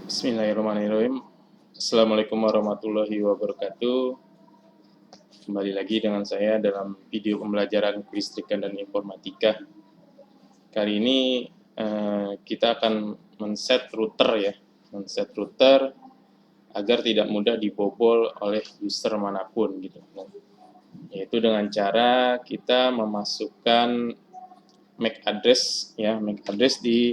Bismillahirrahmanirrahim. Assalamualaikum warahmatullahi wabarakatuh. Kembali lagi dengan saya dalam video pembelajaran kelistrikan dan informatika. Kali ini kita akan men-set router ya, men-set router agar tidak mudah dibobol oleh user manapun gitu. Yaitu dengan cara kita memasukkan MAC address ya, MAC address di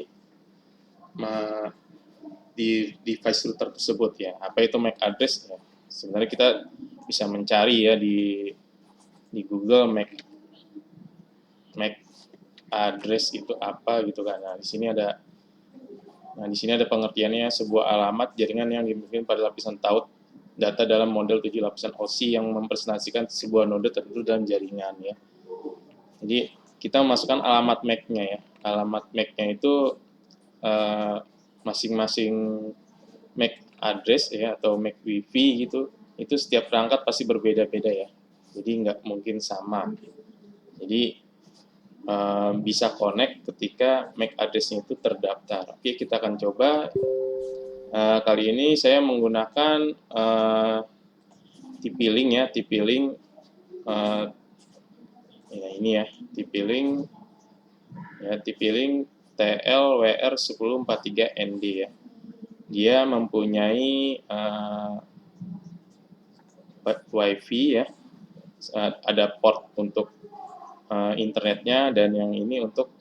device router tersebut ya. Apa itu MAC address ya? Sebenarnya kita bisa mencari ya di Google MAC address itu apa gitu kan. Nah, di sini ada pengertiannya, sebuah alamat jaringan yang dimiliki pada lapisan taut data dalam model 7 lapisan OSI yang mempresentasikan sebuah node tertentu dalam jaringan ya. Jadi kita memasukkan alamat MAC-nya ya. Alamat MAC-nya itu masing-masing MAC address ya atau MAC WiFi gitu, itu setiap perangkat pasti berbeda-beda ya. Jadi nggak mungkin sama. Jadi bisa connect ketika MAC address-nya itu terdaftar. Oke, kita akan coba. Kali ini saya menggunakan TP-Link ya, TP-Link ya ini ya, TP-Link ya, TP-Link TLWR1043ND ya. Dia mempunyai WiFi ya, ada port untuk internetnya, dan yang ini untuk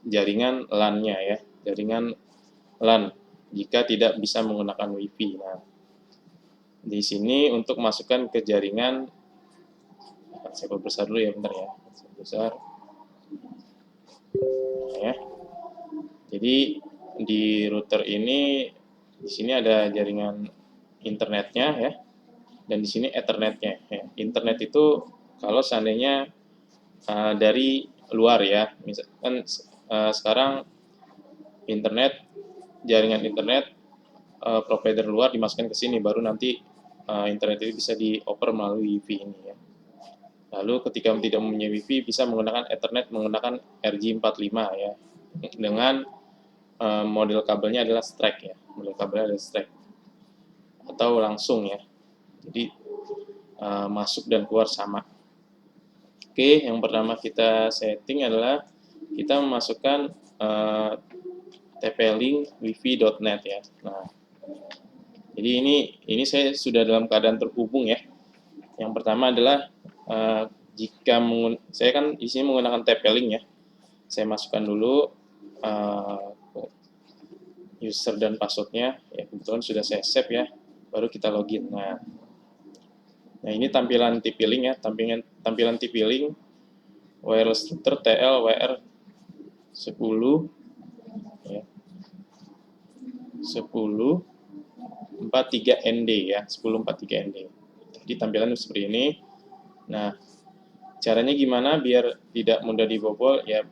jaringan LAN-nya ya, jaringan LAN jika tidak bisa menggunakan WiFi. Nah, di sini untuk masukkan ke jaringan, akan saya perbesar dulu ya, bentar ya, saya besar. Nah, ya. Jadi di router ini, di sini ada jaringan internetnya ya, dan di sini Ethernetnya. Ya. Internet itu kalau seandainya dari luar ya, misalkan sekarang jaringan internet provider luar dimasukkan ke sini, baru nanti internet itu bisa dioper melalui WiFi ini ya. Lalu ketika tidak mempunyai WiFi bisa menggunakan Ethernet menggunakan RJ45 ya, dengan model kabelnya adalah strike ya, model kabelnya adalah strike atau langsung ya. Jadi masuk dan keluar sama. Oke, yang pertama kita setting adalah kita memasukkan TP-Link wifi.net ya. Nah, jadi ini saya sudah dalam keadaan terhubung ya. Yang pertama adalah jika saya kan di sini menggunakan TP-Link ya. Saya masukkan dulu user dan passwordnya ya, kebetulan sudah saya save ya. Baru kita login. Nah ini tampilan TP-Link ya, tampilan TP-Link wireless router TLWR 10 ya, 1043ND ya, 1043ND. Jadi tampilannya seperti ini. Nah, caranya gimana biar tidak mudah dibobol ya?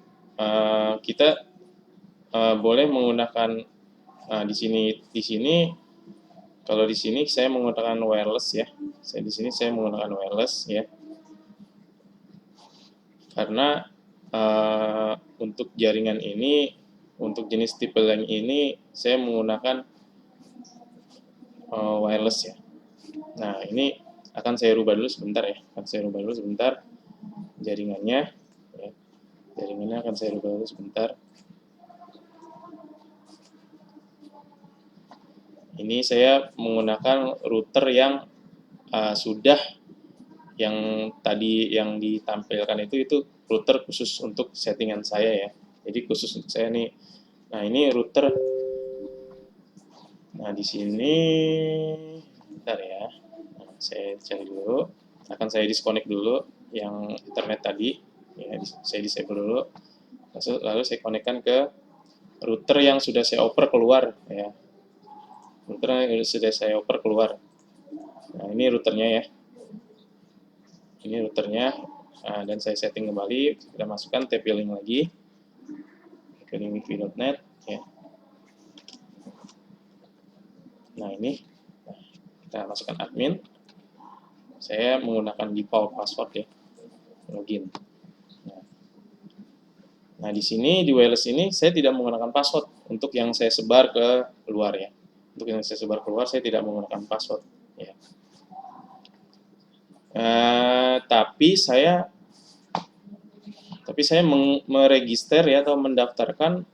Kita boleh menggunakan di sini kalau di sini saya menggunakan wireless ya. Di sini saya menggunakan wireless ya. Karena untuk jaringan ini, untuk jenis tipe LAN ini saya menggunakan wireless ya. Nah, ini akan saya rubah dulu sebentar ya. Jaringannya ya. Jaringannya akan saya rubah dulu sebentar. Ini saya menggunakan router yang sudah yang tadi yang ditampilkan itu router khusus untuk settingan saya ya. Jadi khusus untuk saya nih. Nah, ini router. Nah, di sini bentar ya. Nah, saya cari dulu. Akan saya disconnect dulu yang internet tadi. Ya, saya disable dulu. Lalu saya konekkan ke router yang sudah saya oper keluar ya. Router yang sudah saya oper keluar. Nah, ini routernya ya. Ini routernya. Nah, dan saya setting kembali. Kita masukkan TP-Link lagi. TP-Link wifi.net ya. Nah, ini kita masukkan admin. Saya menggunakan default password ya. Login. Nah, di sini di wireless ini saya tidak menggunakan password untuk yang saya sebar ke luar ya. Untuk yang saya sebar keluar, saya tidak menggunakan password. Ya. Tapi saya meregister ya atau mendaftarkan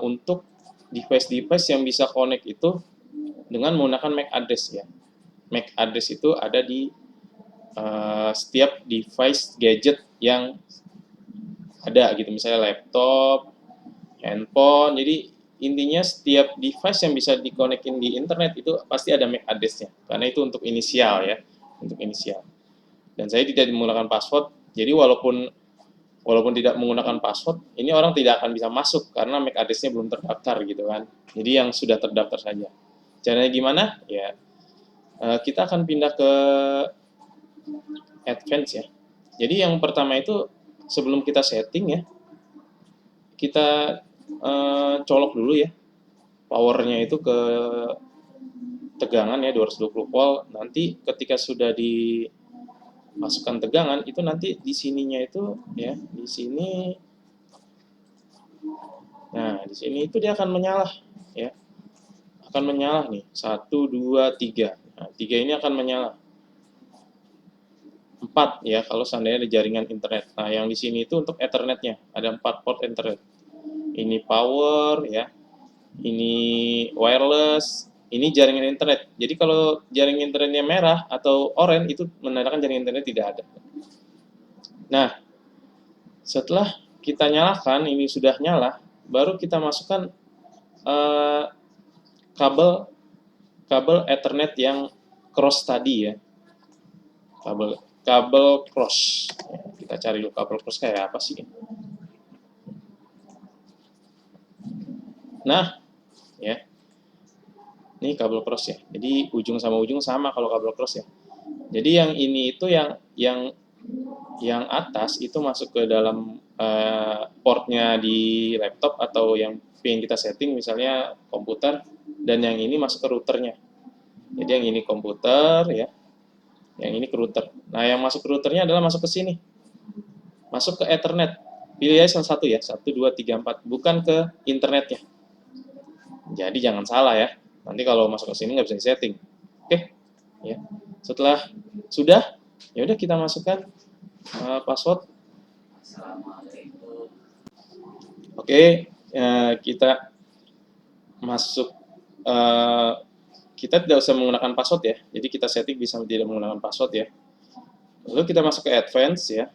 untuk device-device yang bisa connect itu dengan menggunakan MAC address ya. MAC address itu ada di setiap device gadget yang ada gitu, misalnya laptop, handphone. Jadi intinya setiap device yang bisa dikonekin di internet itu pasti ada MAC address-nya, karena itu untuk inisial ya, untuk inisial. Dan saya tidak menggunakan password, jadi walaupun tidak menggunakan password, ini orang tidak akan bisa masuk karena MAC address-nya belum terdaftar gitu kan. Jadi yang sudah terdaftar saja. Caranya gimana? Ya, kita akan pindah ke advance ya. Jadi yang pertama itu sebelum kita setting ya, kita colok dulu ya powernya itu ke tegangan ya 220 volt. Nanti ketika sudah dimasukkan tegangan itu nanti di sininya itu ya di sini. Nah di sini itu dia akan menyala ya, akan menyala nih 1, 2, 3. Nah, 3 ini akan menyala. 4 ya kalau seandainya ada jaringan internet. Nah yang di sini itu untuk ethernetnya ada 4 port internet. Ini power ya, ini wireless, ini jaringan internet. Jadi kalau jaringan internetnya merah atau oranye itu menandakan jaringan internet tidak ada. Nah, setelah kita nyalakan, ini sudah nyala, baru kita masukkan kabel Ethernet yang cross tadi ya. Kabel cross. Kita cari dulu kabel cross kayak apa sih. Nah, ya. Ini kabel cross ya. Jadi ujung sama ujung sama kalau kabel cross ya. Jadi yang ini itu yang atas itu masuk ke dalam portnya di laptop atau yang pengen kita setting misalnya komputer, dan yang ini masuk ke routernya. Jadi yang ini komputer ya, yang ini ke router. Nah yang masuk ke routernya adalah masuk ke sini, masuk ke Ethernet. Pilih aja salah satu ya, 1, 2, 3, 4, bukan ke internetnya. Jadi jangan salah ya. Nanti kalau masuk ke sini nggak bisa disetting. Oke, ya. Setelah sudah, ya udah kita masukkan password. Oke, kita masuk. Kita tidak usah menggunakan password ya. Jadi kita setting bisa tidak menggunakan password ya. Lalu kita masuk ke advance ya.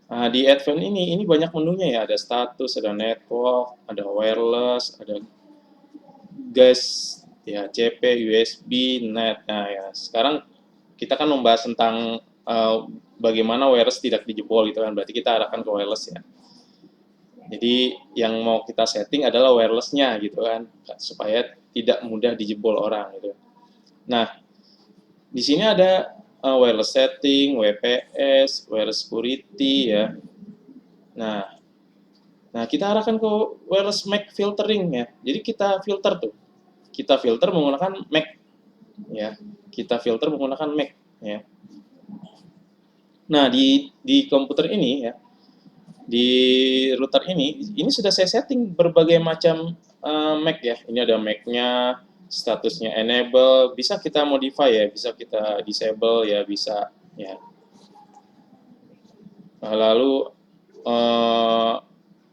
Nah, di advance ini banyak menunya ya. Ada status, ada network, ada wireless, ada gas, ya CP, USB, net. Nah ya, sekarang kita kan membahas tentang bagaimana wireless tidak dijebol gitu kan. Berarti kita arahkan ke wireless ya. Jadi yang mau kita setting adalah wirelessnya gitu kan, supaya tidak mudah dijebol orang gitu. Nah, di sini ada wireless setting, WPS, wireless security ya. Nah, kita arahkan ke wireless MAC filtering ya. Jadi kita filter tuh. Kita filter menggunakan MAC ya. Kita filter menggunakan MAC ya. Nah, di komputer ini ya, di router ini sudah saya setting berbagai macam MAC ya. Ini ada MAC-nya, statusnya enable, bisa kita modify ya, bisa kita disable ya, bisa ya. Nah, lalu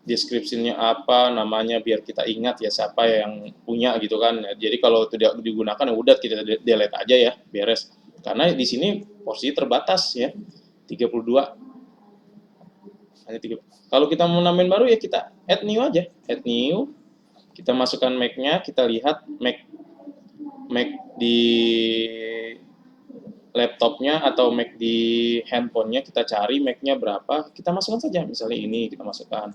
deskripsinya apa, namanya biar kita ingat ya siapa yang punya gitu kan. Jadi kalau tidak digunakan ya udah kita delete aja ya, beres. Karena di sini porsi terbatas ya, 32. Hanya 30. Kalau kita mau nambahin baru ya kita add new aja, add new. Kita masukkan MAC-nya, kita lihat MAC di laptopnya atau Mac di handphonenya, kita cari Mac-nya berapa, kita masukkan saja. Misalnya ini kita masukkan.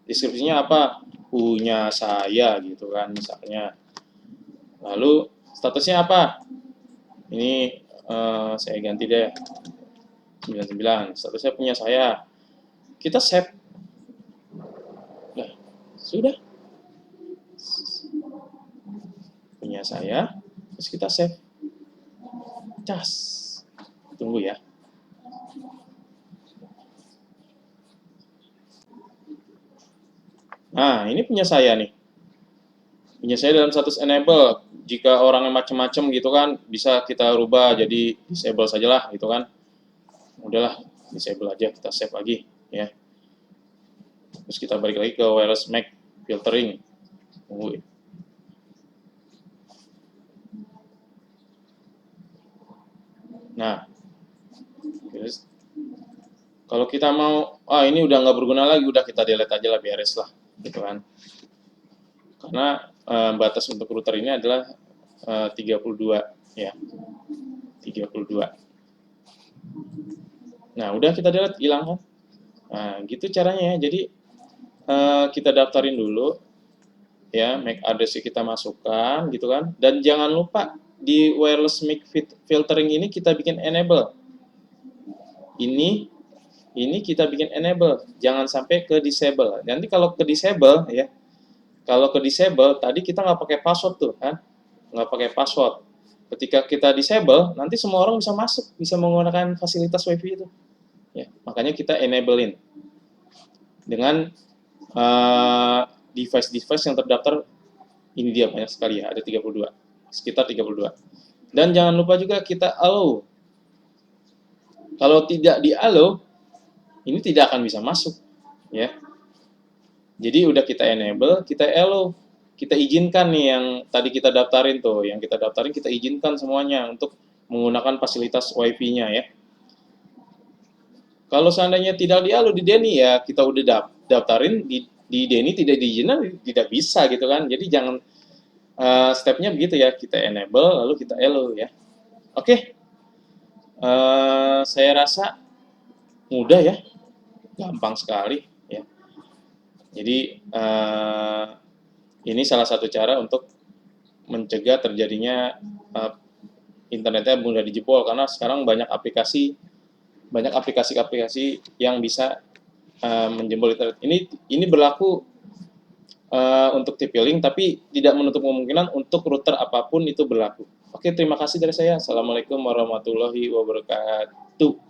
Deskripsinya apa? Punya saya gitu kan misalnya. Lalu statusnya apa? Ini saya ganti deh 99. Statusnya punya saya. Kita save. Nah, sudah. Punya saya. Terus kita save. Cas. Tunggu ya. Nah, ini punya saya nih. Biasanya dalam status enable, jika orangnya macam-macam gitu kan, bisa kita rubah jadi disable sajalah gitu kan. Udahlah, disable aja, kita save lagi ya. Terus kita balik lagi ke wireless MAC filtering. Tunggu. Nah, terus kalau kita mau, ini udah nggak berguna lagi, udah kita delete aja lah, beres lah, gitu kan. Karena batas untuk router ini adalah 32 ya, 32. Nah, udah kita delete, hilang kan. Nah, gitu caranya ya. Jadi kita daftarin dulu ya, MAC address kita masukkan gitu kan. Dan jangan lupa di wireless MAC filtering ini kita bikin enable. Ini kita bikin enable, jangan sampai ke disable. Nanti kalau ke disable ya, kalau ke disable tadi kita nggak pakai password tuh kan, nggak pakai password. Ketika kita disable, nanti semua orang bisa masuk, bisa menggunakan fasilitas WiFi itu. Ya, makanya kita enablein dengan device-device yang terdaftar. Ini dia banyak sekali ya, ada 32, sekitar 32. Dan jangan lupa juga kita allow. Kalau tidak di allow, ini tidak akan bisa masuk ya. Jadi udah kita enable, kita allow, kita izinkan nih yang tadi kita daftarin tuh, yang kita daftarin kita izinkan semuanya untuk menggunakan fasilitas WiFi-nya ya. Kalau seandainya tidak di allow di DENI ya kita udah daftarin di DENI tidak diizinkan, tidak bisa gitu kan. Jadi jangan stepnya begitu ya, kita enable lalu kita allow ya. Oke, saya rasa mudah ya, gampang sekali ya. Jadi ini salah satu cara untuk mencegah terjadinya internetnya mudah dijebol, karena sekarang banyak aplikasi-aplikasi yang bisa menjebol internet. Ini berlaku untuk TP-Link, tapi tidak menutup kemungkinan untuk router apapun itu berlaku. Oke, terima kasih dari saya. Assalamualaikum warahmatullahi wabarakatuh.